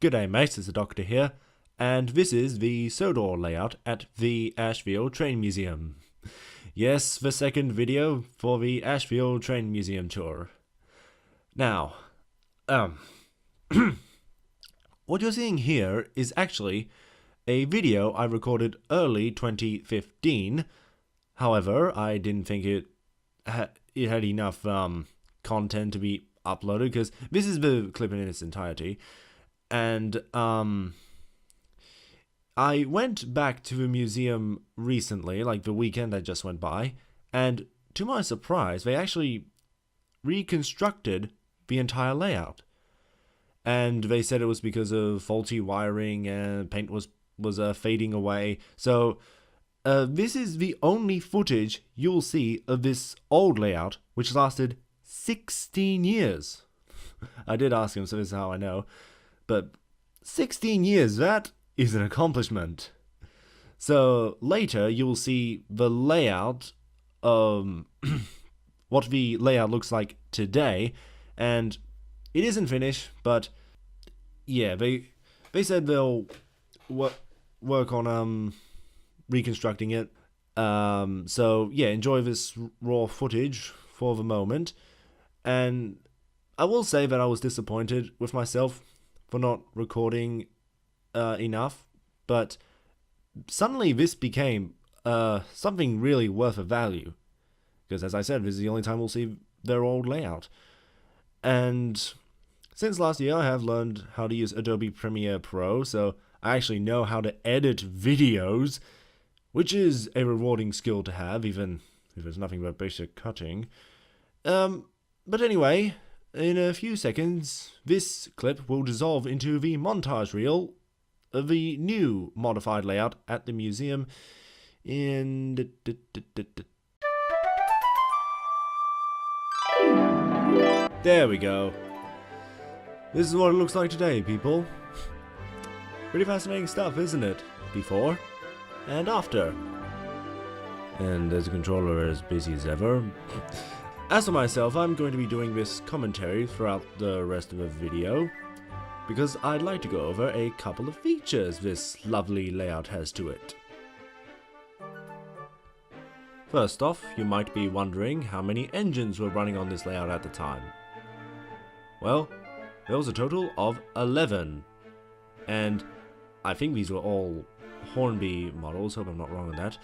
G'day mates, it's the Doctor here, and this is the Sodor layout at the Ashfield Train Museum. Yes, the second video for the Ashfield Train Museum tour. Now, what you're seeing here is actually a video I recorded early 2015. However, I didn't think it had enough content to be uploaded, because this is the clip in its entirety. And I went back to the museum recently, like the weekend that just went by, and to my surprise, they actually reconstructed the entire layout. And they said it was because of faulty wiring and paint was fading away. So this is the only footage you'll see of this old layout, which lasted 16 years. I did ask him, so this is how I know. But 16 years, that is an accomplishment. So later you'll see the layout, what the layout looks like today, and it isn't finished, but yeah, they said they'll work on reconstructing it. So yeah, enjoy this raw footage for the moment, and I will say that I was disappointed with myself for not recording enough, but suddenly this became something really worth a value, because as I said, this is the only time we'll see their old layout. And since last year I have learned how to use Adobe Premiere Pro, so I actually know how to edit videos, which is a rewarding skill to have, even if it's nothing but basic cutting. But anyway, in a few seconds, this clip will dissolve into the montage reel of the new modified layout at the museum in... There we go. This is what it looks like today, people. Pretty fascinating stuff, isn't it? Before and after. And there's a controller as busy as ever. As for myself, I'm going to be doing this commentary throughout the rest of the video, because I'd like to go over a couple of features this lovely layout has to it. First off, you might be wondering how many engines were running on this layout at the time. Well, there was a total of 11, and I think these were all Hornby models, hope I'm not wrong on that.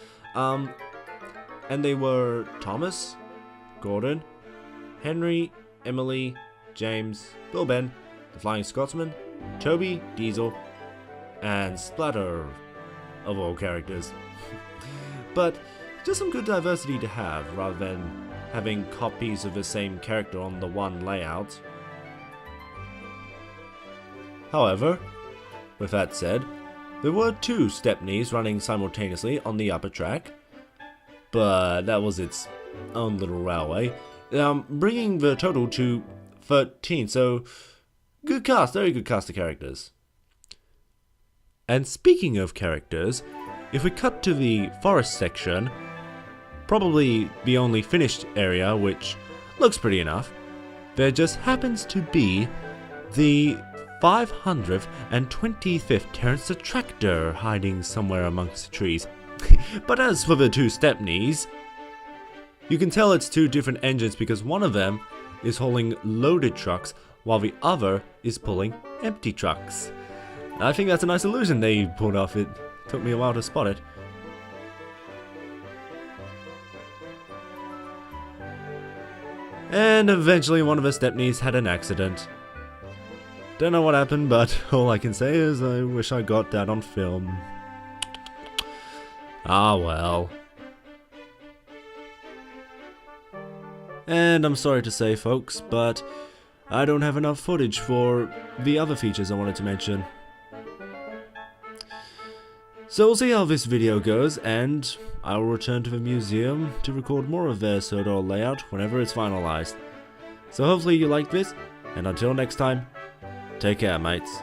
And they were Thomas, Gordon, Henry, Emily, James, Bill Ben, the Flying Scotsman, Toby, Diesel, and Splatter, of all characters. But just some good diversity to have, rather than having copies of the same character on the one layout. However, with that said, there were 2 Stepneys running simultaneously on the upper track, but that was its own little railway, bringing the total to 13, so good cast, very good cast of characters. And speaking of characters, if we cut to the forest section, probably the only finished area, which looks pretty enough, there just happens to be the 525th Terrence the Tractor hiding somewhere amongst the trees. But as for the 2 Stepneys, you can tell it's 2 different engines because one of them is hauling loaded trucks while the other is pulling empty trucks. I think that's a nice illusion they pulled off. It took me a while to spot it. And eventually one of the Stepneys had an accident. Don't know what happened, but all I can say is I wish I got that on film. Ah well. And I'm sorry to say, folks, but I don't have enough footage for the other features I wanted to mention. So we'll see how this video goes, and I will return to the museum to record more of their Sodor layout whenever it's finalized. So hopefully you like this, and until next time, take care, mates.